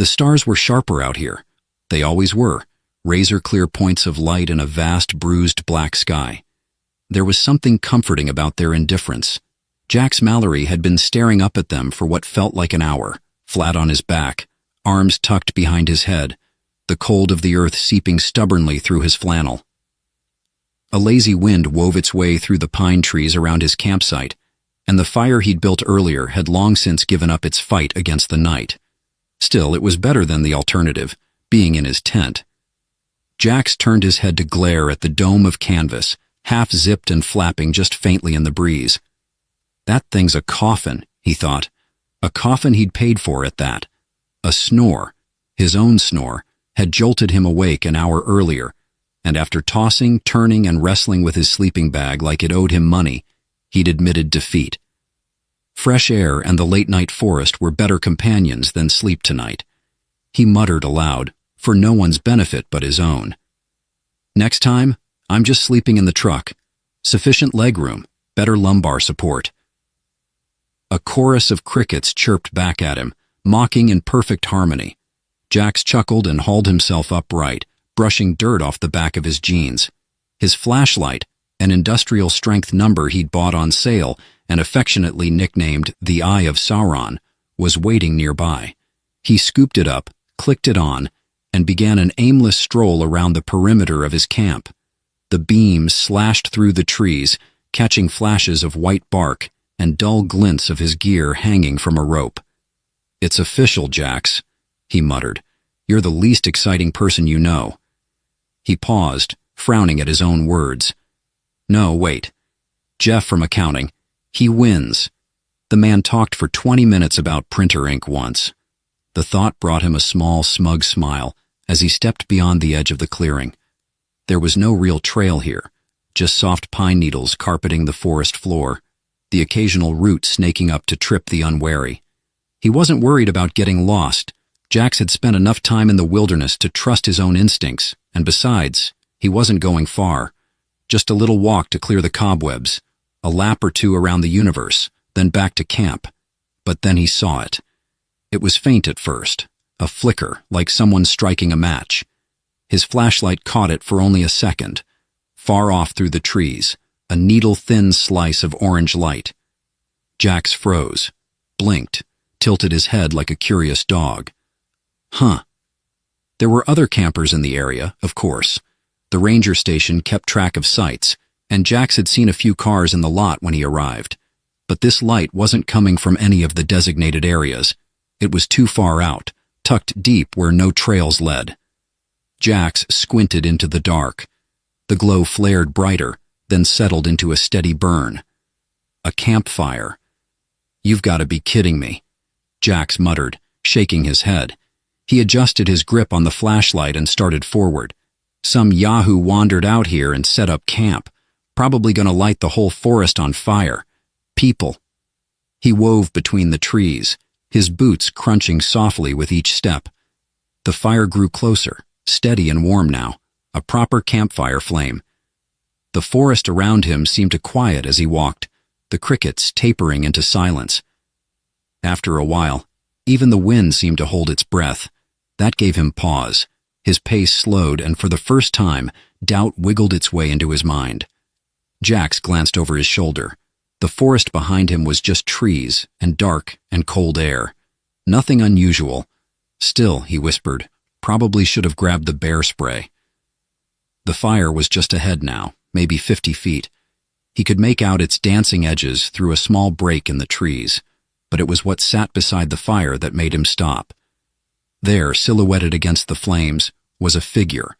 The stars were sharper out here. They always were, razor-clear points of light in a vast, bruised black sky. There was something comforting about their indifference. Jax Mallory had been staring up at them for what felt like an hour, flat on his back, arms tucked behind his head, the cold of the earth seeping stubbornly through his flannel. A lazy wind wove its way through the pine trees around his campsite, and the fire he'd built earlier had long since given up its fight against the night. Still, it was better than the alternative, being in his tent. Jax turned his head to glare at the dome of canvas, half-zipped and flapping just faintly in the breeze. That thing's a coffin, he thought. A coffin he'd paid for at that. A snore, his own snore, had jolted him awake an hour earlier, and after tossing, turning, and wrestling with his sleeping bag like it owed him money, he'd admitted defeat. Fresh air and the late-night forest were better companions than sleep tonight. He muttered aloud, for no one's benefit but his own. Next time, I'm just sleeping in the truck. Sufficient legroom, better lumbar support. A chorus of crickets chirped back at him, mocking in perfect harmony. Jax chuckled and hauled himself upright, brushing dirt off the back of his jeans. His flashlight, an industrial-strength number he'd bought on sale and affectionately nicknamed the Eye of Sauron, was waiting nearby. He scooped it up, clicked it on, and began an aimless stroll around the perimeter of his camp. The beams slashed through the trees, catching flashes of white bark and dull glints of his gear hanging from a rope. "It's official, Jax," he muttered. "You're the least exciting person you know." He paused, frowning at his own words. No, wait. Jeff from accounting. He wins. The man talked for 20 minutes about printer ink once. The thought brought him a small, smug smile as he stepped beyond the edge of the clearing. There was no real trail here, just soft pine needles carpeting the forest floor, the occasional root snaking up to trip the unwary. He wasn't worried about getting lost. Jax had spent enough time in the wilderness to trust his own instincts, and besides, he wasn't going far. Just a little walk to clear the cobwebs, a lap or two around the universe, then back to camp. But then he saw it. It was faint at first, a flicker like someone striking a match. His flashlight caught it for only a second. Far off through the trees, a needle-thin slice of orange light. Jax froze, blinked, tilted his head like a curious dog. Huh. There were other campers in the area, of course. The ranger station kept track of sites, and Jax had seen a few cars in the lot when he arrived. But this light wasn't coming from any of the designated areas. It was too far out, tucked deep where no trails led. Jax squinted into the dark. The glow flared brighter, then settled into a steady burn. A campfire. "You've got to be kidding me," Jax muttered, shaking his head. He adjusted his grip on the flashlight and started forward. Some yahoo wandered out here and set up camp, probably going to light the whole forest on fire. People. He wove between the trees, his boots crunching softly with each step. The fire grew closer, steady and warm now, a proper campfire flame. The forest around him seemed to quiet as he walked, the crickets tapering into silence. After a while, even the wind seemed to hold its breath. That gave him pause. His pace slowed, and for the first time, doubt wiggled its way into his mind. Jax glanced over his shoulder. The forest behind him was just trees and dark and cold air. Nothing unusual. Still, he whispered, probably should have grabbed the bear spray. The fire was just ahead now, maybe 50 feet. He could make out its dancing edges through a small break in the trees, but it was what sat beside the fire that made him stop. There, silhouetted against the flames, was a figure.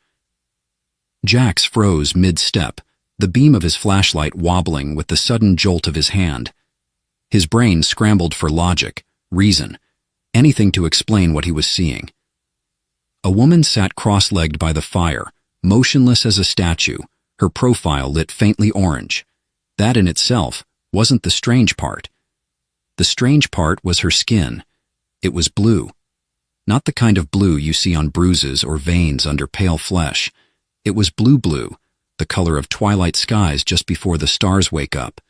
Jax froze mid-step, the beam of his flashlight wobbling with the sudden jolt of his hand. His brain scrambled for logic, reason, anything to explain what he was seeing. A woman sat cross-legged by the fire, motionless as a statue, her profile lit faintly orange. That in itself wasn't the strange part. The strange part was her skin. It was blue. Not the kind of blue you see on bruises or veins under pale flesh. It was blue-blue, the color of twilight skies just before the stars wake up.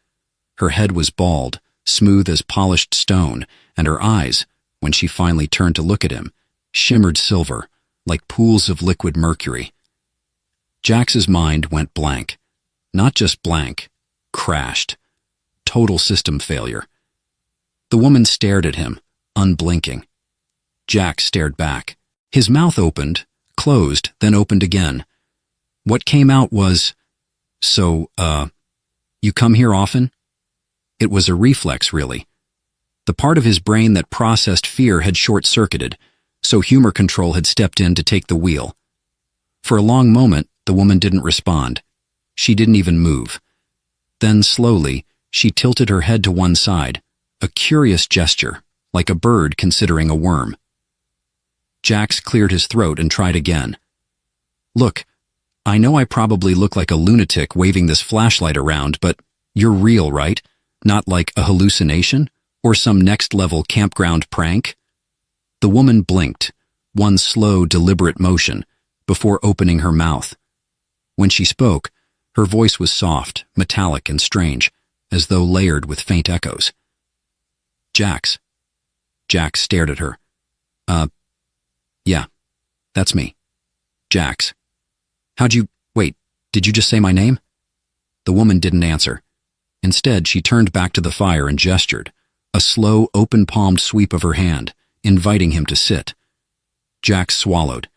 Her head was bald, smooth as polished stone, and her eyes, when she finally turned to look at him, shimmered silver, like pools of liquid mercury. Jax's mind went blank. Not just blank, crashed. Total system failure. The woman stared at him, unblinking. Jax stared back. His mouth opened, closed, then opened again. What came out was, "So, you come here often?" It was a reflex, really. The part of his brain that processed fear had short-circuited, so humor control had stepped in to take the wheel. For a long moment, the woman didn't respond. She didn't even move. Then, slowly, she tilted her head to one side, a curious gesture, like a bird considering a worm. Jax cleared his throat and tried again. "Look, I know I probably look like a lunatic waving this flashlight around, but you're real, right? Not like a hallucination? Or some next-level campground prank?" The woman blinked, one slow, deliberate motion, before opening her mouth. When she spoke, her voice was soft, metallic, and strange, as though layered with faint echoes. "Jax." Jax stared at her. Yeah, that's me. Jax. Wait, did you just say my name?" The woman didn't answer. Instead, she turned back to the fire and gestured, a slow, open-palmed sweep of her hand, inviting him to sit. Jax swallowed.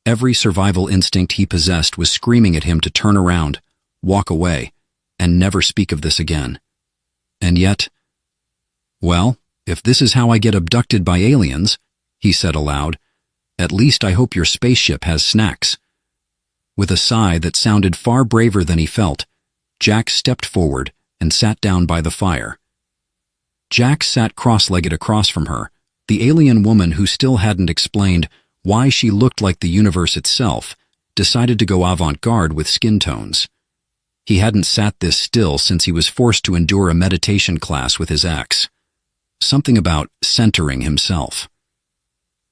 Every survival instinct he possessed was screaming at him to turn around, walk away, and never speak of this again. And yet, "Well, if this is how I get abducted by aliens," he said aloud, "at least I hope your spaceship has snacks." With a sigh that sounded far braver than he felt, Jax stepped forward and sat down by the fire. Jax sat cross-legged across from her, the alien woman who still hadn't explained why she looked like the universe itself, decided to go avant-garde with skin tones. He hadn't sat this still since he was forced to endure a meditation class with his ex. Something about centering himself.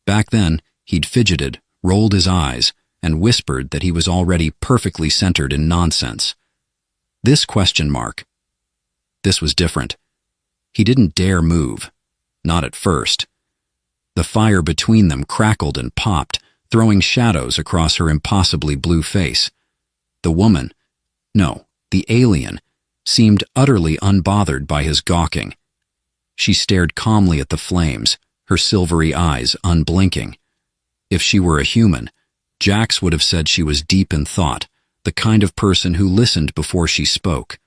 Back then, he'd fidgeted, rolled his eyes, and whispered that he was already perfectly centered in nonsense. This was different. He didn't dare move. Not at first. The fire between them crackled and popped, throwing shadows across her impossibly blue face. The woman, no, the alien, seemed utterly unbothered by his gawking. She stared calmly at the flames, her silvery eyes unblinking. If she were a human, Jax would have said she was deep in thought, the kind of person who listened before she spoke.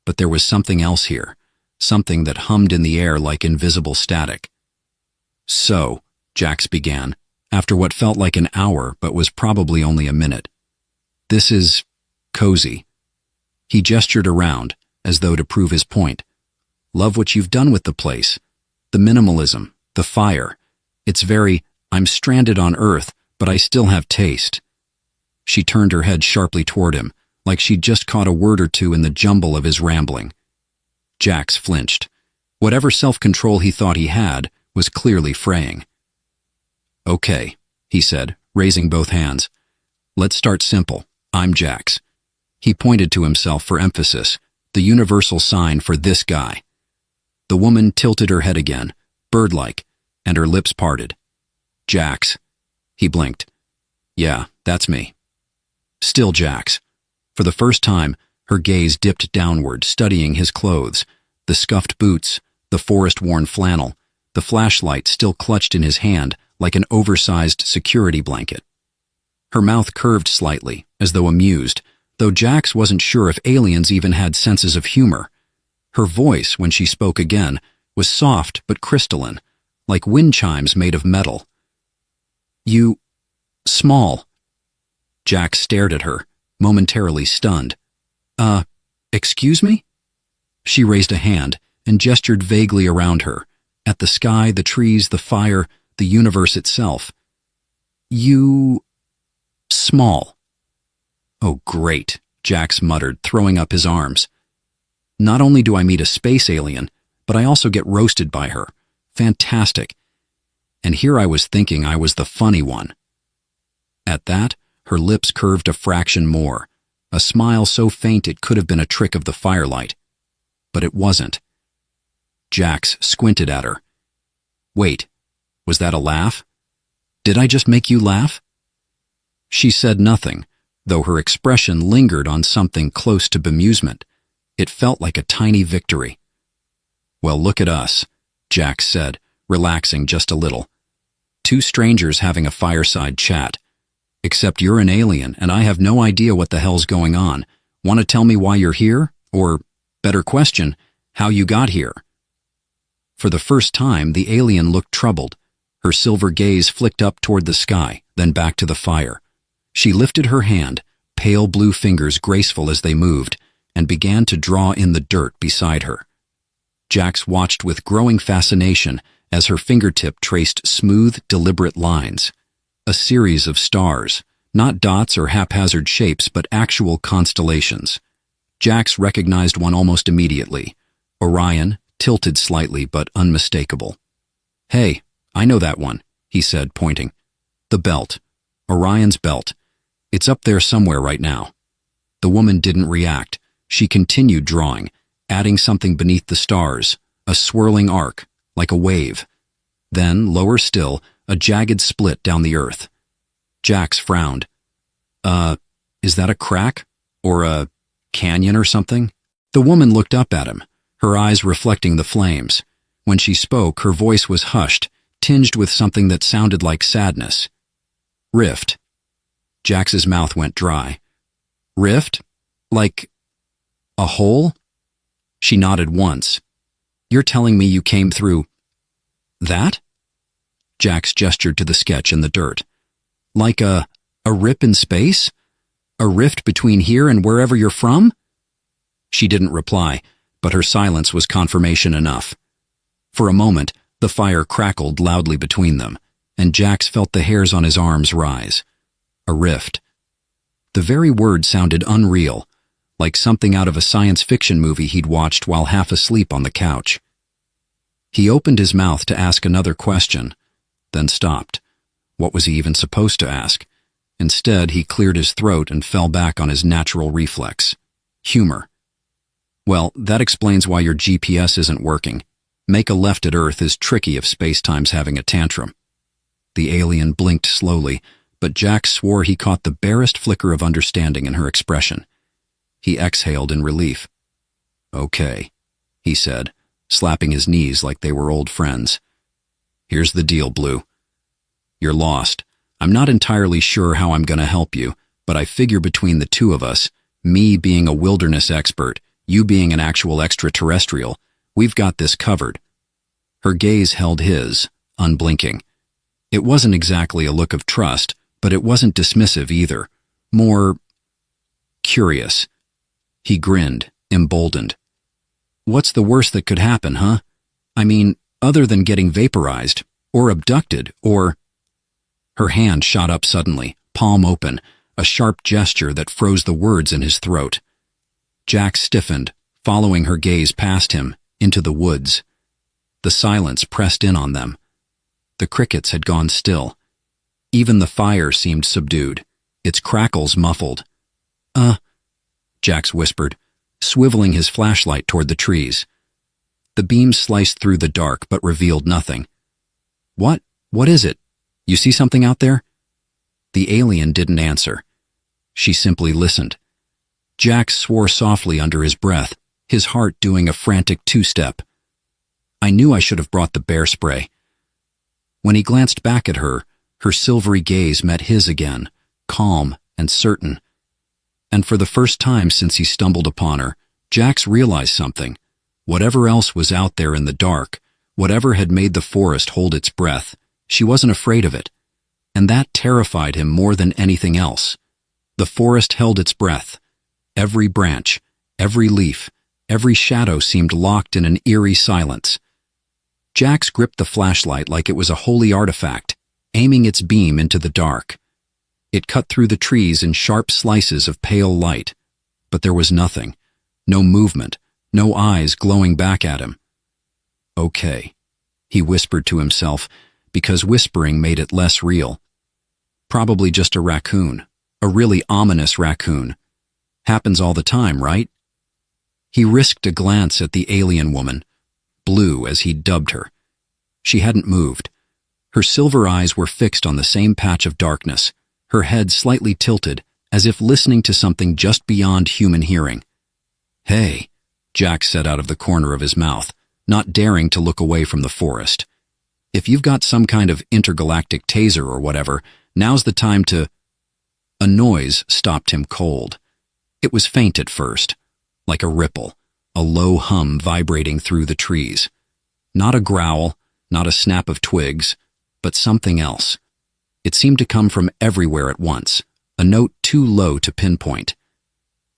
But there was something else here, something that hummed in the air like invisible static. "So," Jax began, after what felt like an hour but was probably only a minute. "This is cozy." He gestured around, as though to prove his point. "Love what you've done with the place. The minimalism, the fire. It's very, I'm stranded on Earth, but I still have taste." She turned her head sharply toward him, like she'd just caught a word or two in the jumble of his rambling. Jax flinched. Whatever self-control he thought he had was clearly fraying. "Okay," he said, raising both hands. "Let's start simple. I'm Jax." He pointed to himself for emphasis, the universal sign for this guy. The woman tilted her head again, bird-like, and her lips parted. "Jax." He blinked. "Yeah, that's me." Still Jax. For the first time, her gaze dipped downward, studying his clothes, the scuffed boots, the forest-worn flannel, the flashlight still clutched in his hand like an oversized security blanket. Her mouth curved slightly, as though amused, though Jax wasn't sure if aliens even had senses of humor. Her voice, when she spoke again, was soft but crystalline, like wind chimes made of metal. "You... small." Jax stared at her, momentarily stunned. Excuse me?" She raised a hand and gestured vaguely around her, at the sky, the trees, the fire, the universe itself. "You... small." "Oh, great," Jax muttered, throwing up his arms. "Not only do I meet a space alien, but I also get roasted by her. Fantastic. And here I was thinking I was the funny one." At that, her lips curved a fraction more, a smile so faint it could have been a trick of the firelight. But it wasn't. Jax squinted at her. "Wait, was that a laugh?" Did I just make you laugh?" She said nothing, though her expression lingered on something close to bemusement. It felt like a tiny victory. "Well, look at us," Jax said, relaxing just a little. "Two strangers having a fireside chat. Except you're an alien, and I have no idea what the hell's going on. Want to tell me why you're here? Or, better question, how you got here?" For the first time, the alien looked troubled. Her silver gaze flicked up toward the sky, then back to the fire. She lifted her hand, pale blue fingers graceful as they moved, and began to draw in the dirt beside her. Jax watched with growing fascination as her fingertip traced smooth, deliberate lines. A series of stars, not dots or haphazard shapes, but actual constellations. Jax recognized one almost immediately. Orion, tilted slightly but unmistakable. "Hey, I know that one," he said, pointing. "The belt. Orion's belt. It's up there somewhere right now." The woman didn't react. She continued drawing, adding something beneath the stars, a swirling arc, like a wave. Then, lower still, a jagged split down the earth. Jax frowned. Is that a crack? Or a canyon or something?" The woman looked up at him, her eyes reflecting the flames. When she spoke, her voice was hushed, tinged with something that sounded like sadness. "Rift." Jax's mouth went dry. "Rift? Like a hole?" She nodded once. "You're telling me you came through that?" Jax gestured to the sketch in the dirt. "Like a rip in space? A rift between here and wherever you're from?" She didn't reply, but her silence was confirmation enough. For a moment, the fire crackled loudly between them, and Jax felt the hairs on his arms rise. A rift. The very word sounded unreal, like something out of a science fiction movie he'd watched while half asleep on the couch. He opened his mouth to ask another question, then stopped. What was he even supposed to ask? Instead, he cleared his throat and fell back on his natural reflex. Humor. "Well, that explains why your GPS isn't working. Make a left at Earth is tricky if spacetime's having a tantrum." The alien blinked slowly, but Jax swore he caught the barest flicker of understanding in her expression. He exhaled in relief. "Okay," he said, slapping his knees like they were old friends. "Here's the deal, Blue. You're lost. I'm not entirely sure how I'm going to help you, but I figure between the two of us, me being a wilderness expert, you being an actual extraterrestrial, we've got this covered." Her gaze held his, unblinking. It wasn't exactly a look of trust, but it wasn't dismissive either. More curious. He grinned, emboldened. "What's the worst that could happen, huh? I mean, other than getting vaporized, or abducted, or—" Her hand shot up suddenly, palm open, a sharp gesture that froze the words in his throat. Jax stiffened, following her gaze past him, into the woods. The silence pressed in on them. The crickets had gone still. Even the fire seemed subdued, its crackles muffled. Jax whispered, swiveling his flashlight toward the trees. The beam sliced through the dark but revealed nothing. What is it? You see something out there?" The alien didn't answer. She simply listened. Jax swore softly under his breath, his heart doing a frantic two-step. "I knew I should have brought the bear spray." When he glanced back at her, her silvery gaze met his again, calm and certain. And for the first time since he stumbled upon her, Jax realized something. Whatever else was out there in the dark, whatever had made the forest hold its breath, she wasn't afraid of it. And that terrified him more than anything else. The forest held its breath. Every branch, every leaf, every shadow seemed locked in an eerie silence. Jax gripped the flashlight like it was a holy artifact, aiming its beam into the dark. It cut through the trees in sharp slices of pale light. But there was nothing. No movement. No eyes glowing back at him. "Okay," he whispered to himself, because whispering made it less real. "Probably just a raccoon. A really ominous raccoon. Happens all the time, right?" He risked a glance at the alien woman, Blue as he'd dubbed her. She hadn't moved. Her silver eyes were fixed on the same patch of darkness, her head slightly tilted, as if listening to something just beyond human hearing. "Hey," Jack said out of the corner of his mouth, not daring to look away from the forest. "If you've got some kind of intergalactic taser or whatever, now's the time to—" A noise stopped him cold. It was faint at first, like a ripple, a low hum vibrating through the trees. Not a growl, not a snap of twigs, but something else. It seemed to come from everywhere at once, a note too low to pinpoint.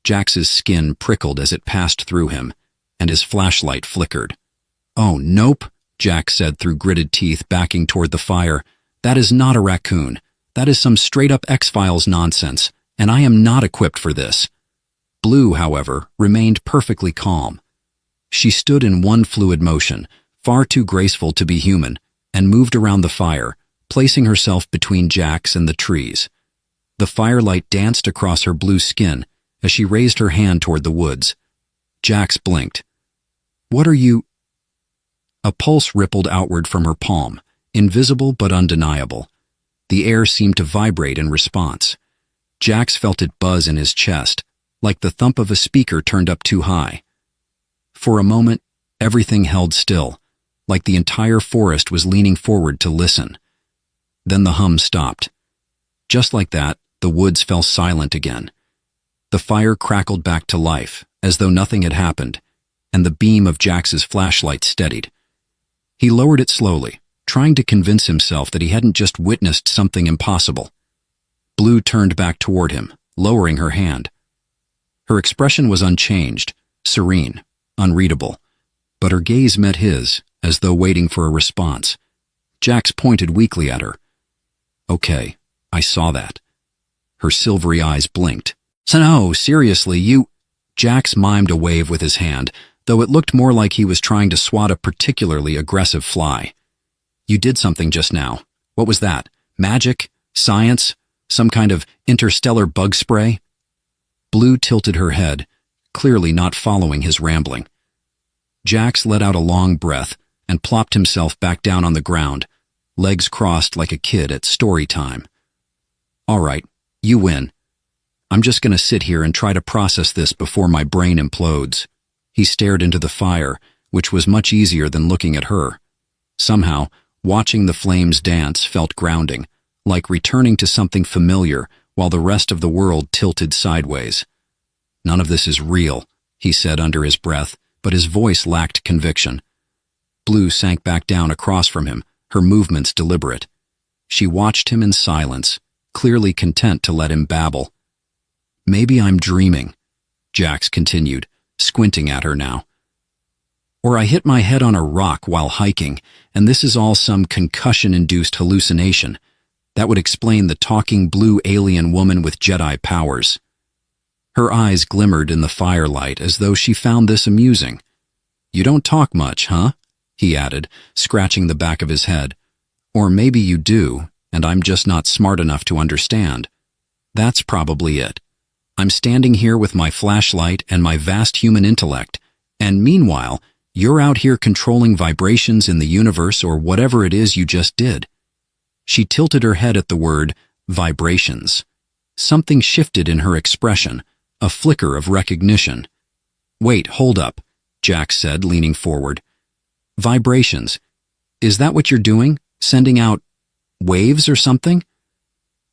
Jax's skin prickled as it passed through him, and his flashlight flickered. "Oh, nope," Jack said through gritted teeth, backing toward the fire. "That is not a raccoon. That is some straight-up X-Files nonsense, and I am not equipped for this." Blue, however, remained perfectly calm. She stood in one fluid motion, far too graceful to be human, and moved around the fire, placing herself between Jax and the trees. The firelight danced across her blue skin as she raised her hand toward the woods. Jax blinked. "What are you—" A pulse rippled outward from her palm, invisible but undeniable. The air seemed to vibrate in response. Jax felt it buzz in his chest, like the thump of a speaker turned up too high. For a moment, everything held still, like the entire forest was leaning forward to listen. Then the hum stopped. Just like that, the woods fell silent again. The fire crackled back to life, as though nothing had happened, and the beam of Jax's flashlight steadied. He lowered it slowly, trying to convince himself that he hadn't just witnessed something impossible. Blue turned back toward him, lowering her hand. Her expression was unchanged, serene, unreadable, but her gaze met his, as though waiting for a response. Jax pointed weakly at her. "Okay, I saw that." Her silvery eyes blinked. "So no, seriously, you—" Jax mimed a wave with his hand, though it looked more like he was trying to swat a particularly aggressive fly. "You did something just now. What was that? Magic? Science? Some kind of interstellar bug spray?" Blue tilted her head, clearly not following his rambling. Jax let out a long breath and plopped himself back down on the ground, legs crossed like a kid at story time. "All right, you win. I'm just going to sit here and try to process this before my brain implodes." He stared into the fire, which was much easier than looking at her. Somehow, watching the flames dance felt grounding, like returning to something familiar while the rest of the world tilted sideways. "None of this is real," he said under his breath, but his voice lacked conviction. Blue sank back down across from him, her movements deliberate. She watched him in silence, clearly content to let him babble. "Maybe I'm dreaming," Jax continued, squinting at her now. "Or I hit my head on a rock while hiking, and this is all some concussion-induced hallucination. That would explain the talking blue alien woman with Jedi powers." Her eyes glimmered in the firelight as though she found this amusing. "You don't talk much, huh?" he added, scratching the back of his head. "Or maybe you do, and I'm just not smart enough to understand. That's probably it. I'm standing here with my flashlight and my vast human intellect, and meanwhile, you're out here controlling vibrations in the universe or whatever it is you just did." She tilted her head at the word vibrations. Something shifted in her expression, a flicker of recognition. "Wait, hold up," Jax said, leaning forward. "Vibrations. Is that what you're doing? Sending out waves or something?"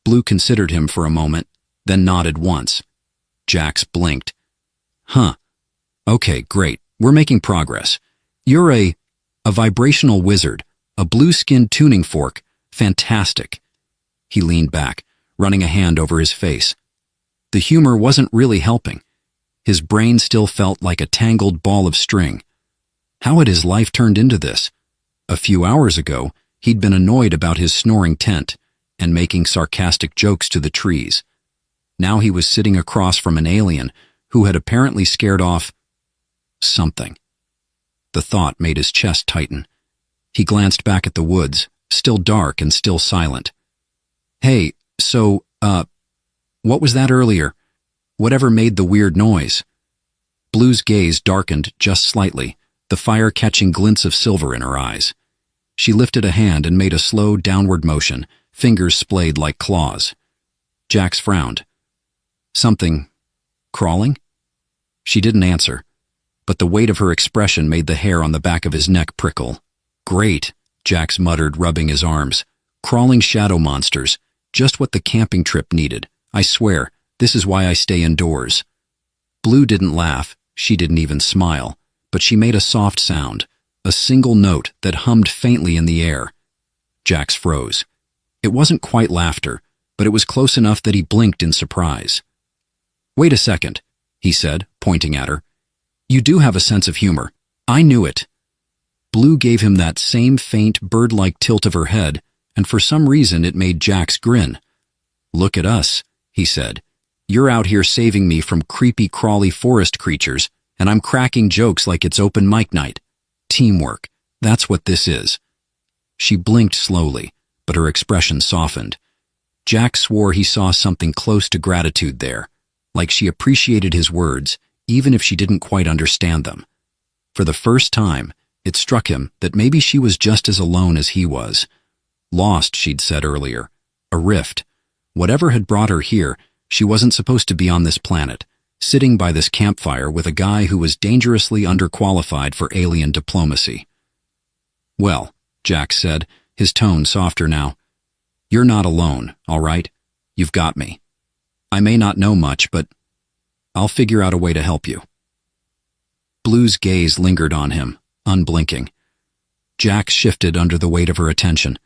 Blue considered him for a moment, then nodded once. Jax blinked. "Huh. Okay, great. We're making progress. You're a vibrational wizard, a blue-skinned tuning fork. Fantastic." He leaned back, running a hand over his face. The humor wasn't really helping. His brain still felt like a tangled ball of string. How had his life turned into this? A few hours ago, he'd been annoyed about his snoring tent and making sarcastic jokes to the trees. Now he was sitting across from an alien who had apparently scared off something. The thought made his chest tighten. He glanced back at the woods, still dark and still silent. "Hey, so, what was that earlier? Whatever made the weird noise?" Blue's gaze darkened just slightly, the fire catching glints of silver in her eyes. She lifted a hand and made a slow downward motion, fingers splayed like claws. Jax frowned. Something crawling? She didn't answer, but the weight of her expression made the hair on the back of his neck prickle. Great, Jax muttered, rubbing his arms. Crawling shadow monsters, just what the camping trip needed. I swear, this is why I stay indoors. Blue didn't laugh, she didn't even smile, but she made a soft sound, a single note that hummed faintly in the air. Jax froze. It wasn't quite laughter, but it was close enough that he blinked in surprise. Wait a second, he said, pointing at her. You do have a sense of humor. I knew it. Blue gave him that same faint, bird-like tilt of her head, and for some reason it made Jax grin. Look at us, he said. You're out here saving me from creepy, crawly forest creatures, and I'm cracking jokes like it's open mic night. Teamwork, that's what this is. She blinked slowly, but her expression softened. Jax swore he saw something close to gratitude there, like she appreciated his words, even if she didn't quite understand them. For the first time, it struck him that maybe she was just as alone as he was. Lost, she'd said earlier. A rift. Whatever had brought her here, she wasn't supposed to be on this planet, sitting by this campfire with a guy who was dangerously underqualified for alien diplomacy. Well, Jax said, his tone softer now. You're not alone, all right? You've got me. I may not know much, but I'll figure out a way to help you. Blue's gaze lingered on him, unblinking. Jax shifted under the weight of her attention.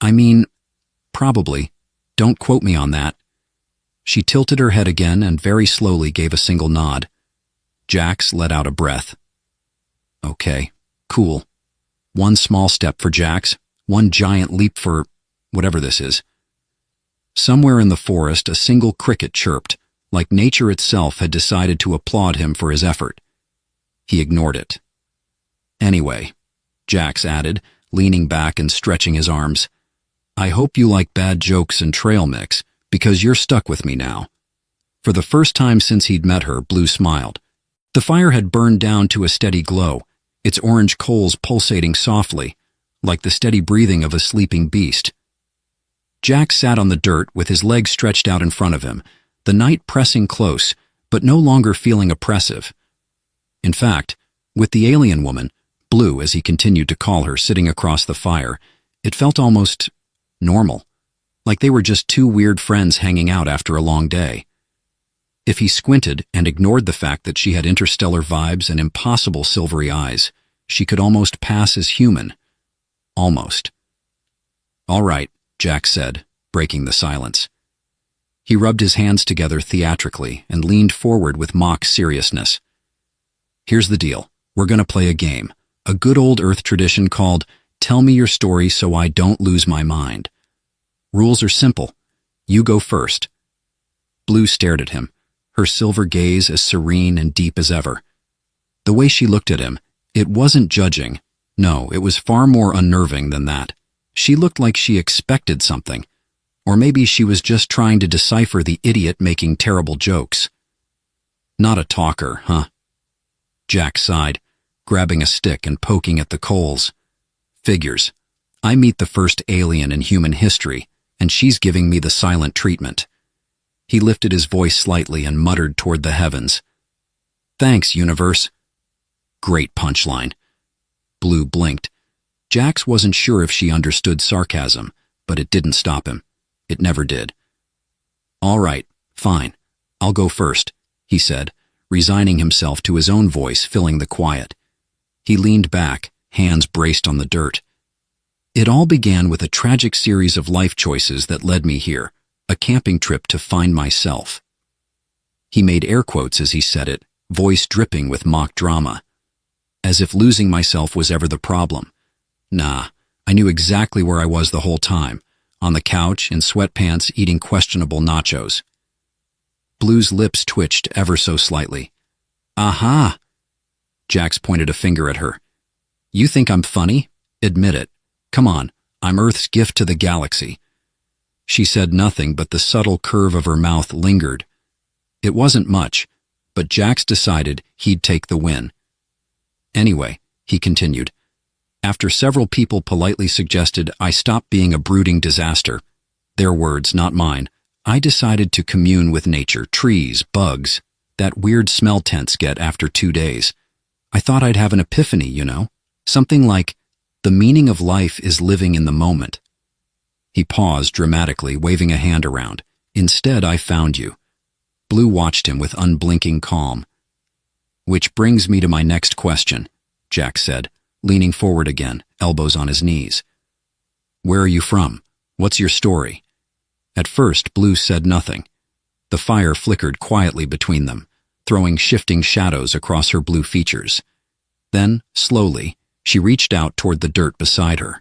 I mean, probably. Don't quote me on that. She tilted her head again and very slowly gave a single nod. Jax let out a breath. Okay, cool. One small step for Jax, one giant leap for whatever this is. Somewhere in the forest, a single cricket chirped, like nature itself had decided to applaud him for his effort. He ignored it. Anyway, Jax added, leaning back and stretching his arms, I hope you like bad jokes and trail mix, because you're stuck with me now. For the first time since he'd met her, Blue smiled. The fire had burned down to a steady glow, its orange coals pulsating softly, like the steady breathing of a sleeping beast. Jax sat on the dirt with his legs stretched out in front of him, the night pressing close, but no longer feeling oppressive. In fact, with the alien woman, Blue as he continued to call her, sitting across the fire, it felt almost normal, like they were just two weird friends hanging out after a long day. If he squinted and ignored the fact that she had interstellar vibes and impossible silvery eyes, she could almost pass as human. Almost. All right, Jax said, breaking the silence. He rubbed his hands together theatrically and leaned forward with mock seriousness. Here's the deal. We're going to play a game, a good old Earth tradition called Tell Me Your Story So I Don't Lose My Mind. Rules are simple. You go first. Blue stared at him, her silver gaze as serene and deep as ever. The way she looked at him, it wasn't judging. No, it was far more unnerving than that. She looked like she expected something. Or maybe she was just trying to decipher the idiot making terrible jokes. Not a talker, huh? Jack sighed, grabbing a stick and poking at the coals. Figures. I meet the first alien in human history, and she's giving me the silent treatment. He lifted his voice slightly and muttered toward the heavens. Thanks, universe. Great punchline. Blue blinked. Jax wasn't sure if she understood sarcasm, but it didn't stop him. It never did. All right, fine. I'll go first, he said, resigning himself to his own voice filling the quiet. He leaned back, hands braced on the dirt. It all began with a tragic series of life choices that led me here, a camping trip to find myself. He made air quotes as he said it, voice dripping with mock drama. As if losing myself was ever the problem. Nah, I knew exactly where I was the whole time, on the couch in sweatpants eating questionable nachos. Blue's lips twitched ever so slightly. Aha! Jax pointed a finger at her. You think I'm funny? Admit it. Come on, I'm Earth's gift to the galaxy. She said nothing, but the subtle curve of her mouth lingered. It wasn't much, but Jax decided he'd take the win. Anyway, he continued, After several people politely suggested I stop being a brooding disaster, their words, not mine, I decided to commune with nature, trees, bugs, that weird smell tents get after 2 days. I thought I'd have an epiphany, you know? Something like, the meaning of life is living in the moment. He paused dramatically, waving a hand around. Instead, I found you. Blue watched him with unblinking calm. Which brings me to my next question, Jack said, leaning forward again, elbows on his knees. Where are you from? What's your story? At first, Blue said nothing. The fire flickered quietly between them, throwing shifting shadows across her blue features. Then, slowly, she reached out toward the dirt beside her.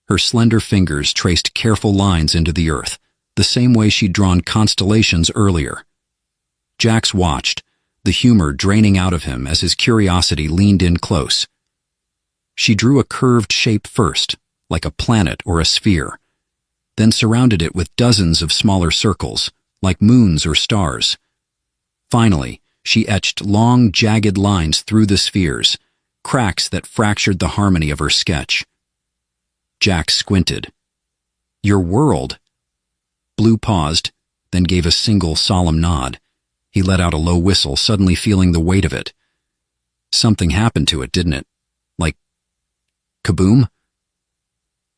Her slender fingers traced careful lines into the earth, the same way she'd drawn constellations earlier. Jax watched, the humor draining out of him as his curiosity leaned in close. She drew a curved shape first, like a planet or a sphere, then surrounded it with dozens of smaller circles, like moons or stars. Finally, she etched long, jagged lines through the spheres, cracks that fractured the harmony of her sketch. Jack squinted. Your world? Blue paused, then gave a single solemn nod. He let out a low whistle, suddenly feeling the weight of it. Something happened to it, didn't it? Like, kaboom?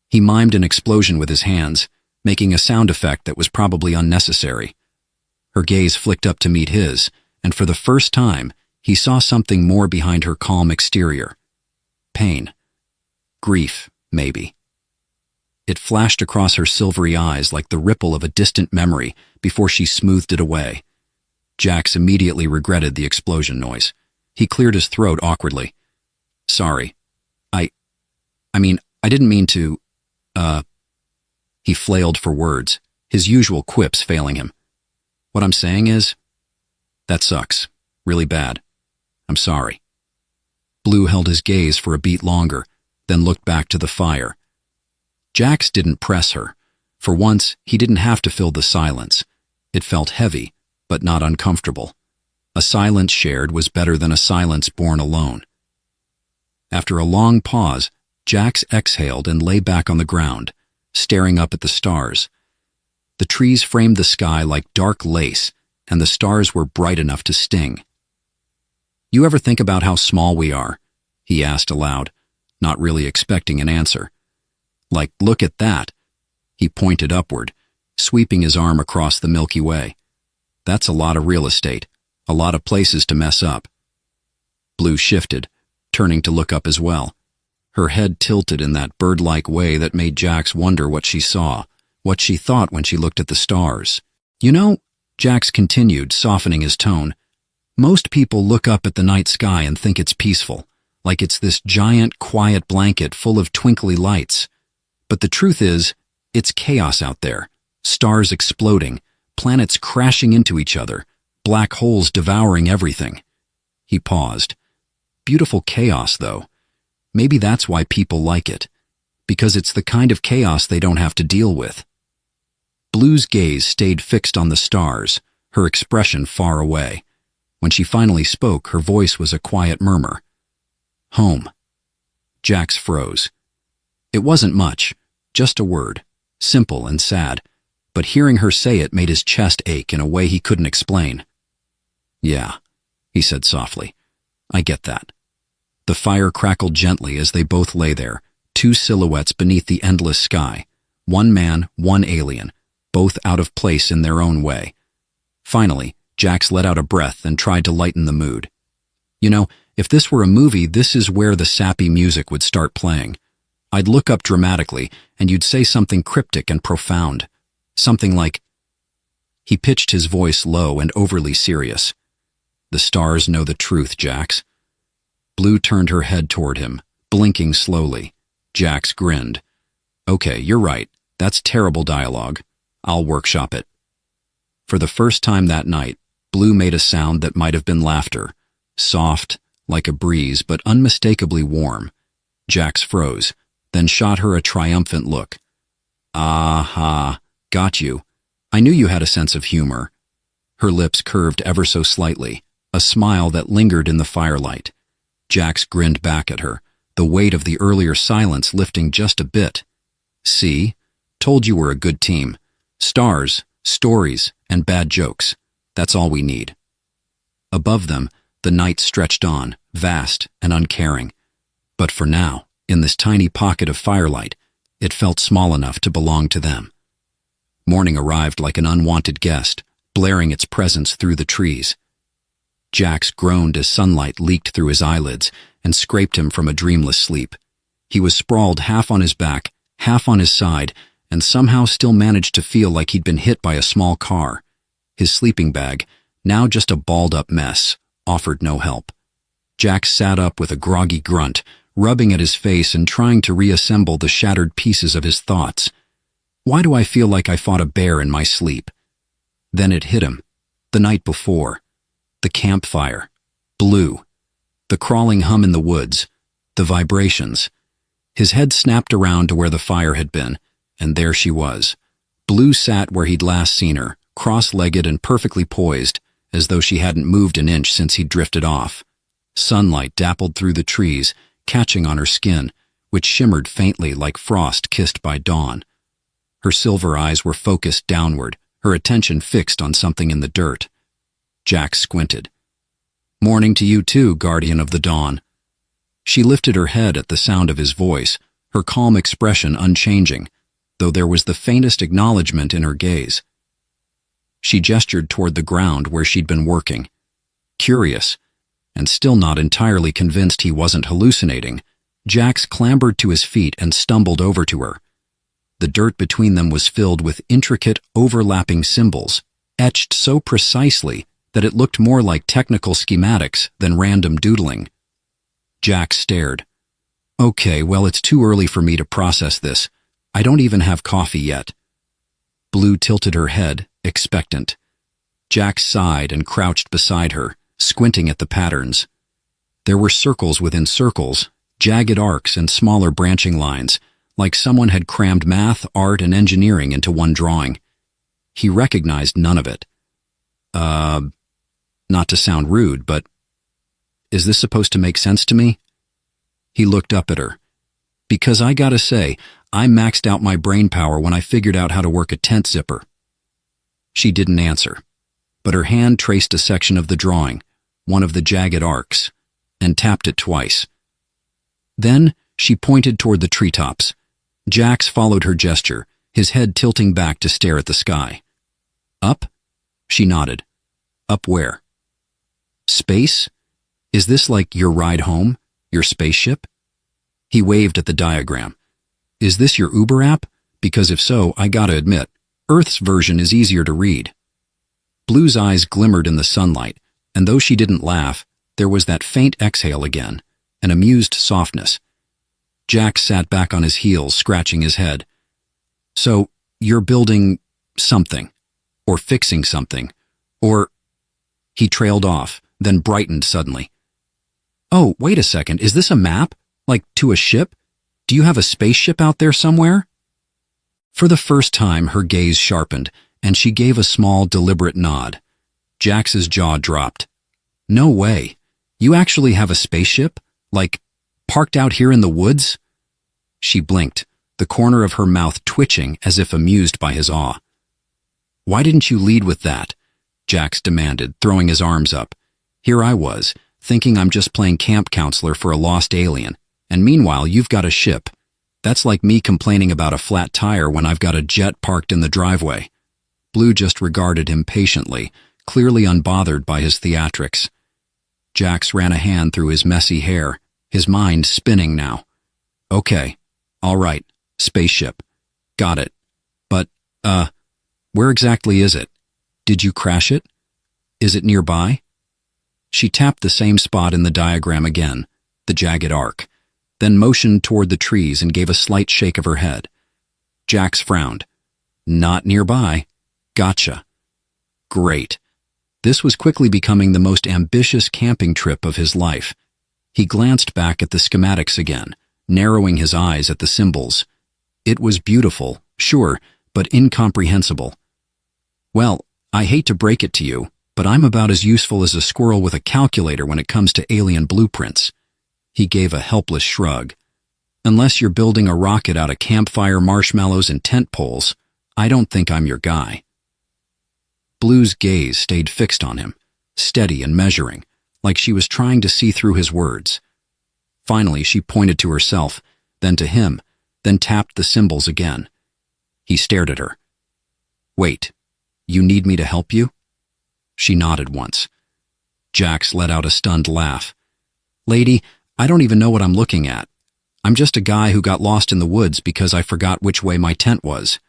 He mimed an explosion with his hands, making a sound effect that was probably unnecessary. Her gaze flicked up to meet his, and for the first time, he saw something more behind her calm exterior. Pain. Grief, maybe. It flashed across her silvery eyes like the ripple of a distant memory before she smoothed it away. Jax immediately regretted the explosion noise. He cleared his throat awkwardly. Sorry. I didn't mean to, He flailed for words, his usual quips failing him. What I'm saying is, that sucks. Really bad. I'm sorry. Blue held his gaze for a beat longer, then looked back to the fire. Jax didn't press her. For once, he didn't have to fill the silence. It felt heavy, but not uncomfortable. A silence shared was better than a silence born alone. After a long pause, Jax exhaled and lay back on the ground, staring up at the stars. The trees framed the sky like dark lace, and the stars were bright enough to sting. You ever think about how small we are? He asked aloud, not really expecting an answer. Like, look at that. He pointed upward, sweeping his arm across the Milky Way. That's a lot of real estate, a lot of places to mess up. Blue shifted, turning to look up as well. Her head tilted in that bird-like way that made Jax wonder what she saw, what she thought when she looked at the stars. You know, Jax continued, softening his tone, most people look up at the night sky and think it's peaceful, like it's this giant, quiet blanket full of twinkly lights. But the truth is, it's chaos out there, stars exploding, planets crashing into each other, black holes devouring everything. He paused. Beautiful chaos, though. Maybe that's why people like it, because it's the kind of chaos they don't have to deal with. Blue's gaze stayed fixed on the stars, her expression far away. When she finally spoke, her voice was a quiet murmur. Home. Jax froze. It wasn't much, just a word, simple and sad, but hearing her say it made his chest ache in a way he couldn't explain. Yeah, he said softly. I get that. The fire crackled gently as they both lay there, two silhouettes beneath the endless sky, one man, one alien, both out of place in their own way. Finally, Jax let out a breath and tried to lighten the mood. You know, if this were a movie, this is where the sappy music would start playing. I'd look up dramatically, and you'd say something cryptic and profound. Something like, he pitched his voice low and overly serious. The stars know the truth, Jax. Blue turned her head toward him, blinking slowly. Jax grinned. Okay, you're right. That's terrible dialogue. I'll workshop it. For the first time that night, Blue made a sound that might have been laughter. Soft, like a breeze, but unmistakably warm. Jax froze, then shot her a triumphant look. Ah-ha, got you. I knew you had a sense of humor. Her lips curved ever so slightly, a smile that lingered in the firelight. Jax grinned back at her, the weight of the earlier silence lifting just a bit. See? Told you we're a good team. Stars, stories, and bad jokes. That's all we need. Above them, the night stretched on, vast and uncaring. But for now, in this tiny pocket of firelight, it felt small enough to belong to them. Morning arrived like an unwanted guest, blaring its presence through the trees. Jax groaned as sunlight leaked through his eyelids and scraped him from a dreamless sleep. He was sprawled half on his back, half on his side, and somehow still managed to feel like he'd been hit by a small car. His sleeping bag, now just a balled-up mess, offered no help. Jax sat up with a groggy grunt, rubbing at his face and trying to reassemble the shattered pieces of his thoughts. Why do I feel like I fought a bear in my sleep? Then it hit him. The night before. The campfire. Blue. The crawling hum in the woods. The vibrations. His head snapped around to where the fire had been, and there she was. Blue sat where he'd last seen her, cross-legged and perfectly poised, as though she hadn't moved an inch since he'd drifted off. Sunlight dappled through the trees, catching on her skin, which shimmered faintly like frost kissed by dawn. Her silver eyes were focused downward, her attention fixed on something in the dirt. Jax squinted. "Morning to you too, guardian of the dawn." She lifted her head at the sound of his voice, her calm expression unchanging, though there was the faintest acknowledgement in her gaze. She gestured toward the ground where she'd been working. Curious, and still not entirely convinced he wasn't hallucinating, Jax clambered to his feet and stumbled over to her. The dirt between them was filled with intricate, overlapping symbols, etched so precisely that it looked more like technical schematics than random doodling. Jax stared. "Okay, well, it's too early for me to process this. I don't even have coffee yet." Blue tilted her head, expectant. Jax sighed and crouched beside her, squinting at the patterns. There were circles within circles, jagged arcs and smaller branching lines, like someone had crammed math, art, and engineering into one drawing. He recognized none of it. Not to sound rude, but is this supposed to make sense to me? He looked up at her. "Because I gotta say, I maxed out my brain power when I figured out how to work a tent zipper." She didn't answer, but her hand traced a section of the drawing, one of the jagged arcs, and tapped it twice. Then she pointed toward the treetops. Jax followed her gesture, his head tilting back to stare at the sky. "Up?" She nodded. "Up where?" "Space? Is this like your ride home? Your spaceship?" He waved at the diagram. "Is this your Uber app? Because if so, I gotta admit, Earth's version is easier to read." Blue's eyes glimmered in the sunlight, and though she didn't laugh, there was that faint exhale again, an amused softness. Jack sat back on his heels, scratching his head. "So, you're building something, or fixing something, or—" He trailed off, then brightened suddenly. "Oh, wait a second, is this a map? Like, to a ship? Do you have a spaceship out there somewhere?" For the first time, her gaze sharpened, and she gave a small, deliberate nod. Jax's jaw dropped. "No way. You actually have a spaceship? Like, parked out here in the woods?" She blinked, the corner of her mouth twitching as if amused by his awe. "Why didn't you lead with that?" Jax demanded, throwing his arms up. "Here I was, thinking I'm just playing camp counselor for a lost alien, and meanwhile you've got a ship. That's like me complaining about a flat tire when I've got a jet parked in the driveway." Blue just regarded him patiently, clearly unbothered by his theatrics. Jax ran a hand through his messy hair, his mind spinning now. "Okay, all right, spaceship. Got it. But, where exactly is it? Did you crash it? Is it nearby?" She tapped the same spot in the diagram again, the jagged arc, then motioned toward the trees and gave a slight shake of her head. Jax frowned. "Not nearby. Gotcha." Great. This was quickly becoming the most ambitious camping trip of his life. He glanced back at the schematics again, narrowing his eyes at the symbols. It was beautiful, sure, but incomprehensible. "Well, I hate to break it to you, but I'm about as useful as a squirrel with a calculator when it comes to alien blueprints." He gave a helpless shrug. Unless you're building a rocket out of campfire marshmallows and tent poles, I don't think I'm your guy. Blue's gaze stayed fixed on him, steady and measuring, like she was trying to see through his words. Finally, she pointed to herself, then to him, then tapped the symbols again. He stared at her. Wait, you need me to help you? She nodded once. Jax let out a stunned laugh. Lady, I don't even know what I'm looking at. I'm just a guy who got lost in the woods because I forgot which way my tent was.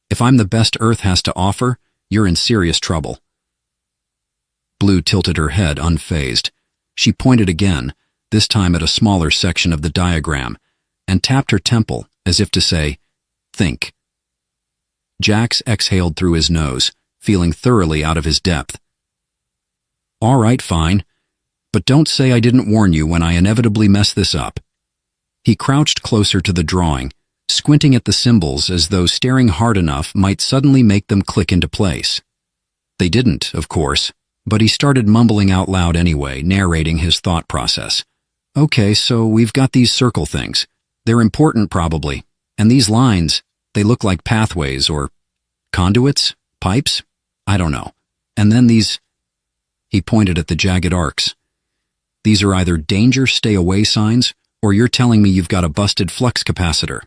If I'm the best Earth has to offer, you're in serious trouble. Blue tilted her head unfazed. She pointed again, this time at a smaller section of the diagram, and tapped her temple as if to say, think. Jax exhaled through his nose, feeling thoroughly out of his depth. All right, fine. But don't say I didn't warn you when I inevitably mess this up. He crouched closer to the drawing, squinting at the symbols as though staring hard enough might suddenly make them click into place. They didn't, of course, but he started mumbling out loud anyway, narrating his thought process. Okay, so we've got these circle things. They're important probably. And these lines, they look like pathways or conduits, pipes? I don't know. And then these... He pointed at the jagged arcs. These are either danger, stay away signs, or you're telling me you've got a busted flux capacitor.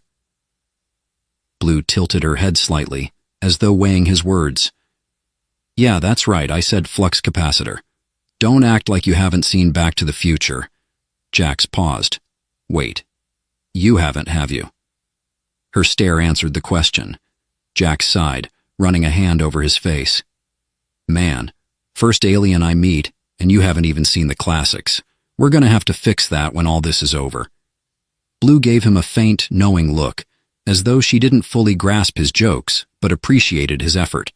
Blue tilted her head slightly, as though weighing his words. Yeah, that's right, I said flux capacitor. Don't act like you haven't seen Back to the Future. Jax paused. Wait. You haven't, have you? Her stare answered the question. Jax sighed, running a hand over his face. Man, first alien I meet, and you haven't even seen the classics. We're gonna have to fix that when all this is over. Blue gave him a faint, knowing look, as though she didn't fully grasp his jokes, but appreciated his effort.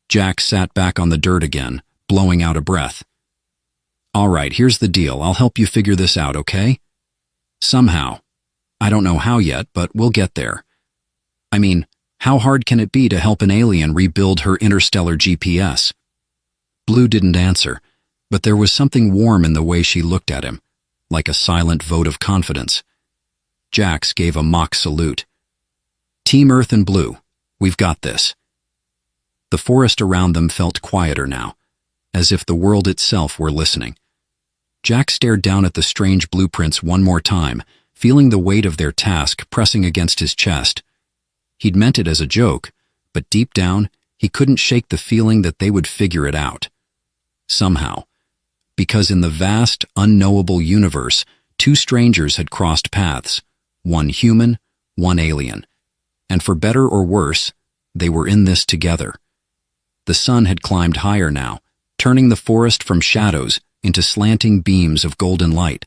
Jax sat back on the dirt again, blowing out a breath. All right, here's the deal. I'll help you figure this out, okay? Somehow. I don't know how yet, but we'll get there. I mean, how hard can it be to help an alien rebuild her interstellar GPS? Blue didn't answer, but there was something warm in the way she looked at him, like a silent vote of confidence. Jax gave a mock salute. Team Earth and Blue, we've got this. The forest around them felt quieter now, as if the world itself were listening. Jax stared down at the strange blueprints one more time, feeling the weight of their task pressing against his chest. He'd meant it as a joke, but deep down, he couldn't shake the feeling that they would figure it out. Somehow. Because in the vast, unknowable universe, two strangers had crossed paths, one human, one alien. And for better or worse, they were in this together. The sun had climbed higher now, turning the forest from shadows into slanting beams of golden light.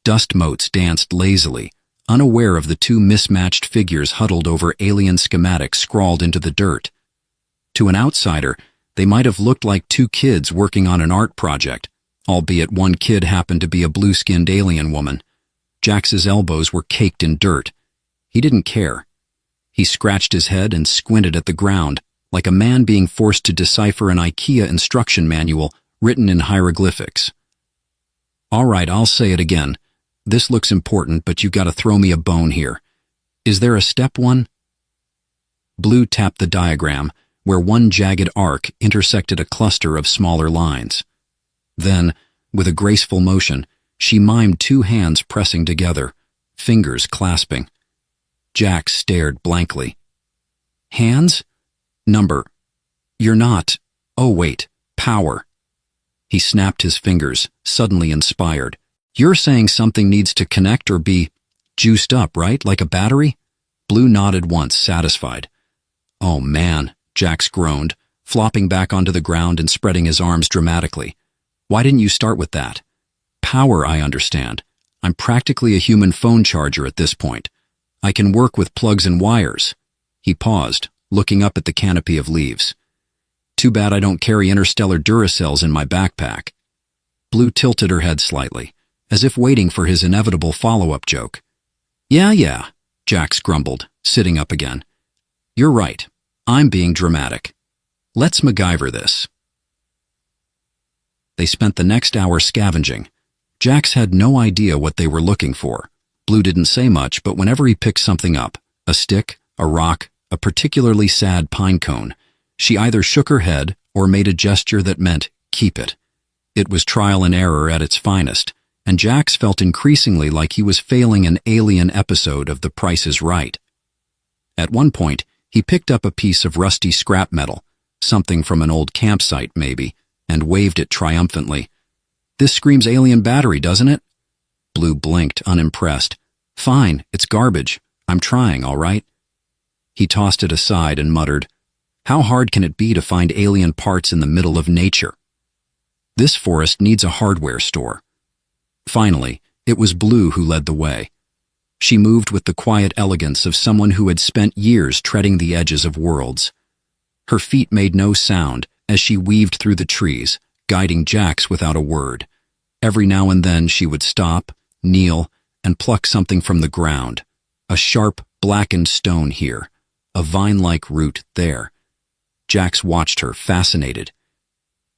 Dust motes danced lazily, unaware of the two mismatched figures huddled over alien schematics scrawled into the dirt. To an outsider, they might have looked like two kids working on an art project, albeit one kid happened to be a blue-skinned alien woman. Jax's elbows were caked in dirt. He didn't care. He scratched his head and squinted at the ground, like a man being forced to decipher an IKEA instruction manual written in hieroglyphics. All right, I'll say it again. This looks important, but you gotta throw me a bone here. Is there a step one? Blue tapped the diagram, where one jagged arc intersected a cluster of smaller lines. Then, with a graceful motion, she mimed two hands pressing together, fingers clasping. Jax stared blankly. Hands? Number. You're not. Oh wait, power. He snapped his fingers, suddenly inspired. You're saying something needs to connect or be juiced up, right? Like a battery? Blue nodded once, satisfied. Oh man, Jax groaned, flopping back onto the ground and spreading his arms dramatically. Why didn't you start with that? Power, I understand. I'm practically a human phone charger at this point. I can work with plugs and wires. He paused, looking up at the canopy of leaves. Too bad I don't carry interstellar Duracells in my backpack. Blue tilted her head slightly, as if waiting for his inevitable follow-up joke. Yeah, Jax grumbled, sitting up again. You're right. I'm being dramatic. Let's MacGyver this. They spent the next hour scavenging, Jax had no idea what they were looking for. Blue didn't say much, but whenever he picked something up, a stick, a rock, a particularly sad pine cone, she either shook her head or made a gesture that meant, keep it. It was trial and error at its finest, and Jax felt increasingly like he was failing an alien episode of The Price is Right. At one point, he picked up a piece of rusty scrap metal, something from an old campsite maybe, and waved it triumphantly. "This screams alien battery, doesn't it?" Blue blinked, unimpressed. "Fine, it's garbage. I'm trying, all right?" He tossed it aside and muttered, "How hard can it be to find alien parts in the middle of nature? This forest needs a hardware store." Finally, it was Blue who led the way. She moved with the quiet elegance of someone who had spent years treading the edges of worlds. Her feet made no sound as she weaved through the trees, guiding Jax without a word. Every now and then she would stop, kneel, and pluck something from the ground. A sharp, blackened stone here, a vine-like root there. Jax watched her, fascinated.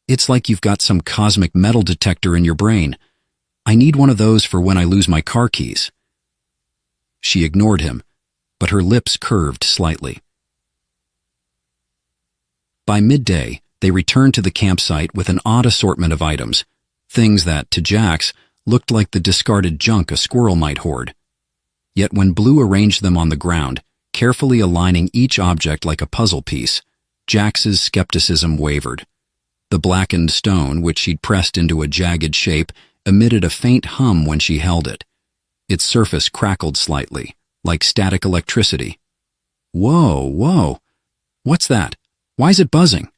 "It's like you've got some cosmic metal detector in your brain. I need one of those for when I lose my car keys." She ignored him, but her lips curved slightly. By midday, they returned to the campsite with an odd assortment of items, things that, to Jax, looked like the discarded junk a squirrel might hoard. Yet when Blue arranged them on the ground, carefully aligning each object like a puzzle piece, Jax's skepticism wavered. The blackened stone, which she'd pressed into a jagged shape, emitted a faint hum when she held it. Its surface crackled slightly, like static electricity. "Whoa, whoa. What's that? Why is it buzzing?"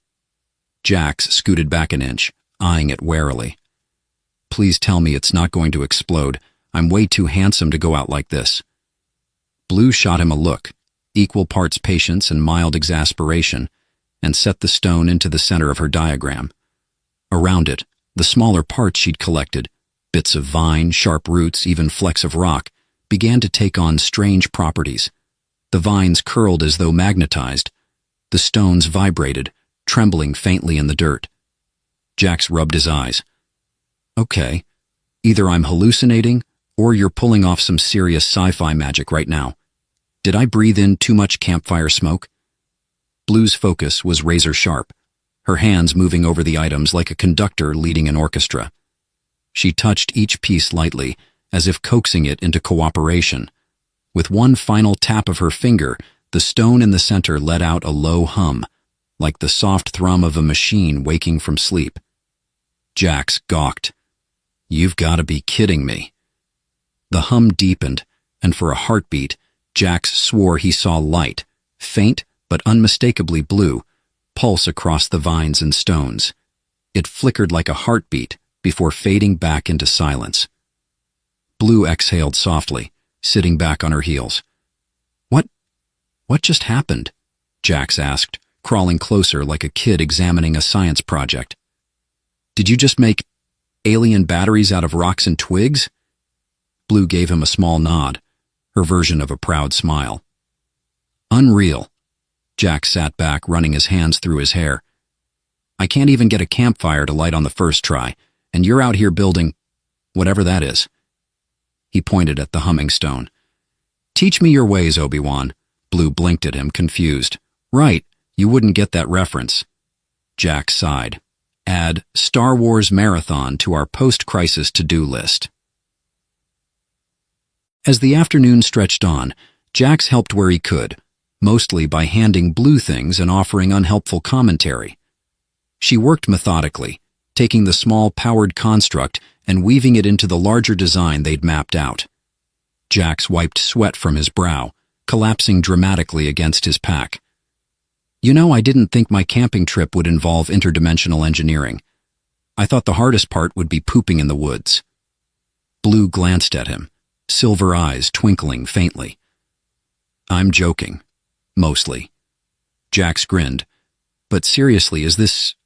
Jax scooted back an inch, eyeing it warily. "Please tell me it's not going to explode. I'm way too handsome to go out like this." Blue shot him a look, equal parts patience and mild exasperation, and set the stone into the center of her diagram. Around it, the smaller parts she'd collected, bits of vine, sharp roots, even flecks of rock, began to take on strange properties. The vines curled as though magnetized. The stones vibrated, trembling faintly in the dirt. Jax rubbed his eyes. "Okay, either I'm hallucinating, or you're pulling off some serious sci-fi magic right now. Did I breathe in too much campfire smoke?" Blue's focus was razor sharp, her hands moving over the items like a conductor leading an orchestra. She touched each piece lightly, as if coaxing it into cooperation. With one final tap of her finger, the stone in the center let out a low hum, like the soft thrum of a machine waking from sleep. Jax gawked. "You've got to be kidding me." The hum deepened, and for a heartbeat, Jax swore he saw light, faint but unmistakably blue, pulse across the vines and stones. It flickered like a heartbeat before fading back into silence. Blue exhaled softly, sitting back on her heels. What just happened?" Jax asked, crawling closer like a kid examining a science project. "Did you just make alien batteries out of rocks and twigs?" Blue gave him a small nod, her version of a proud smile. "Unreal." Jax sat back, running his hands through his hair. "I can't even get a campfire to light on the first try, and you're out here building whatever that is." He pointed at the humming stone. "Teach me your ways, Obi-Wan." Blue blinked at him, confused. "Right, you wouldn't get that reference." Jax sighed. "Add Star Wars Marathon to our post-crisis to-do list." As the afternoon stretched on, Jax helped where he could, mostly by handing Blue things and offering unhelpful commentary. She worked methodically, taking the small powered construct and weaving it into the larger design they'd mapped out. Jax wiped sweat from his brow, collapsing dramatically against his pack. "You know, I didn't think my camping trip would involve interdimensional engineering. I thought the hardest part would be pooping in the woods." Blue glanced at him, silver eyes twinkling faintly. "I'm joking. Mostly." Jax grinned. "But seriously, is this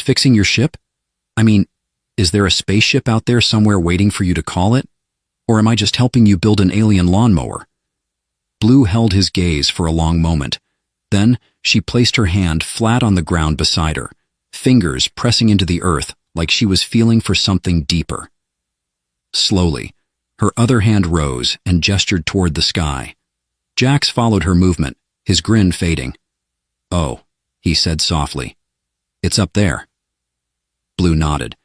fixing your ship? I mean, is there a spaceship out there somewhere waiting for you to call it? Or am I just helping you build an alien lawnmower?" Blue held his gaze for a long moment. Then she placed her hand flat on the ground beside her, fingers pressing into the earth like she was feeling for something deeper. Slowly, her other hand rose and gestured toward the sky. Jax followed her movement, his grin fading. "Oh," he said softly. "It's up there." Blue nodded.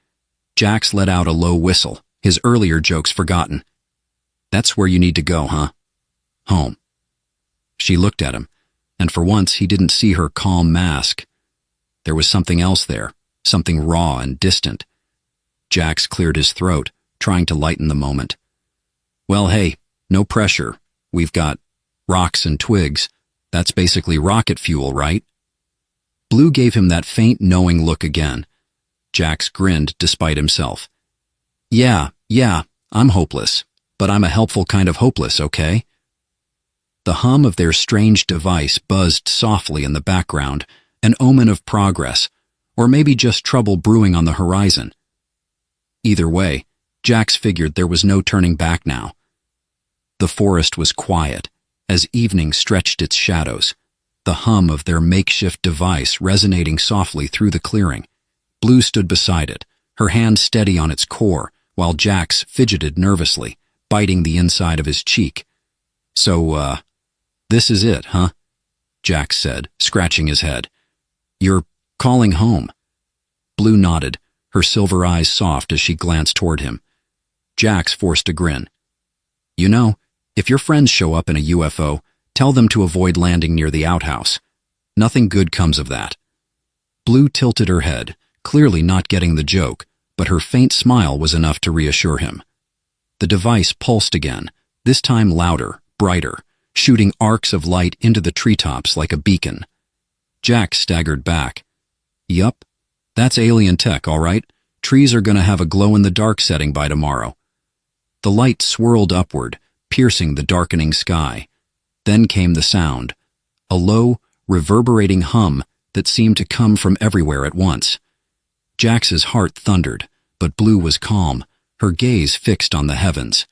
Jax let out a low whistle, his earlier jokes forgotten. "That's where you need to go, huh? Home." She looked at him, and for once he didn't see her calm mask. There was something else there, something raw and distant. Jax cleared his throat, trying to lighten the moment. "Well, hey, no pressure. We've got rocks and twigs. That's basically rocket fuel, right?" Blue gave him that faint, knowing look again. Jax grinned despite himself. Yeah, I'm hopeless, but I'm a helpful kind of hopeless, okay?" The hum of their strange device buzzed softly in the background, an omen of progress, or maybe just trouble brewing on the horizon. Either way, Jax figured there was no turning back now. The forest was quiet, as evening stretched its shadows, the hum of their makeshift device resonating softly through the clearing. Blue stood beside it, her hand steady on its core, while Jax fidgeted nervously, biting the inside of his cheek. "So, this is it, huh?" Jax said, scratching his head. "You're calling home." Blue nodded, her silver eyes soft as she glanced toward him. Jax forced a grin. "You know, if your friends show up in a UFO, tell them to avoid landing near the outhouse. Nothing good comes of that." Blue tilted her head, clearly not getting the joke, but her faint smile was enough to reassure him. The device pulsed again, this time louder, brighter, shooting arcs of light into the treetops like a beacon. Jack staggered back. "Yup, that's alien tech, all right. Trees are gonna have a glow-in-the-dark setting by tomorrow." The light swirled upward, piercing the darkening sky. Then came the sound, a low, reverberating hum that seemed to come from everywhere at once. Jax's heart thundered, but Blue was calm, her gaze fixed on the heavens.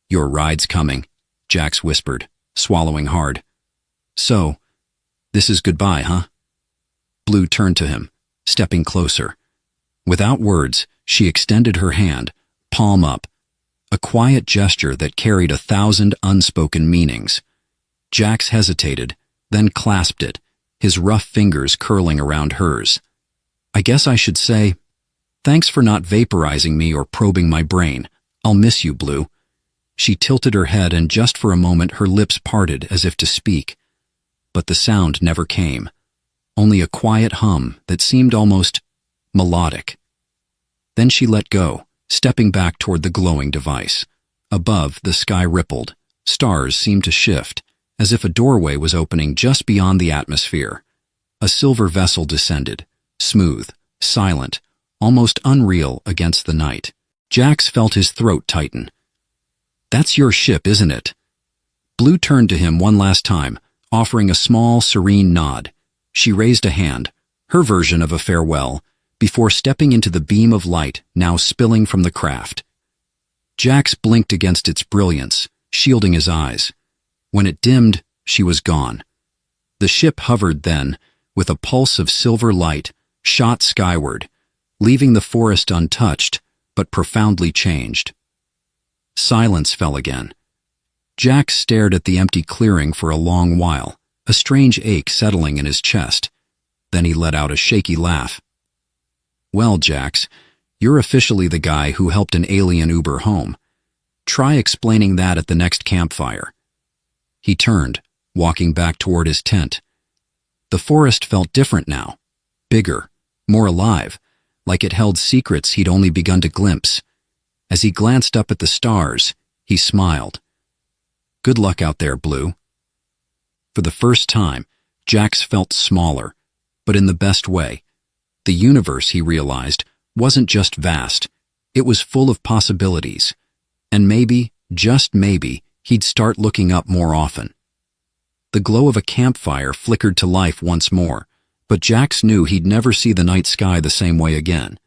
"Your ride's coming," Jax whispered, swallowing hard. "So, this is goodbye, huh?" Blue turned to him, stepping closer. Without words, she extended her hand, palm up, a quiet gesture that carried 1,000 unspoken meanings. Jax hesitated, then clasped it, his rough fingers curling around hers. "I guess I should say, thanks for not vaporizing me or probing my brain. I'll miss you, Blue." She tilted her head, and just for a moment her lips parted as if to speak. But the sound never came, only a quiet hum that seemed almost melodic. Then she let go, stepping back toward the glowing device. Above, the sky rippled. Stars seemed to shift, as if a doorway was opening just beyond the atmosphere. A silver vessel descended, smooth, silent, almost unreal against the night. Jax felt his throat tighten. "That's your ship, isn't it?" Blue turned to him one last time, offering a small, serene nod. She raised a hand, her version of a farewell, before stepping into the beam of light now spilling from the craft. Jax blinked against its brilliance, shielding his eyes. When it dimmed, she was gone. The ship hovered then, with a pulse of silver light, shot skyward, leaving the forest untouched, but profoundly changed. Silence fell again. Jax stared at the empty clearing for a long while, a strange ache settling in his chest. Then he let out a shaky laugh. "Well, Jax, you're officially the guy who helped an alien Uber home. Try explaining that at the next campfire." He turned, walking back toward his tent. The forest felt different now, bigger, more alive, like it held secrets he'd only begun to glimpse. As he glanced up at the stars, he smiled. "Good luck out there, Blue." For the first time, Jax felt smaller, but in the best way. The universe, he realized, wasn't just vast, it was full of possibilities. And maybe, just maybe, he'd start looking up more often. The glow of a campfire flickered to life once more, but Jax knew he'd never see the night sky the same way again.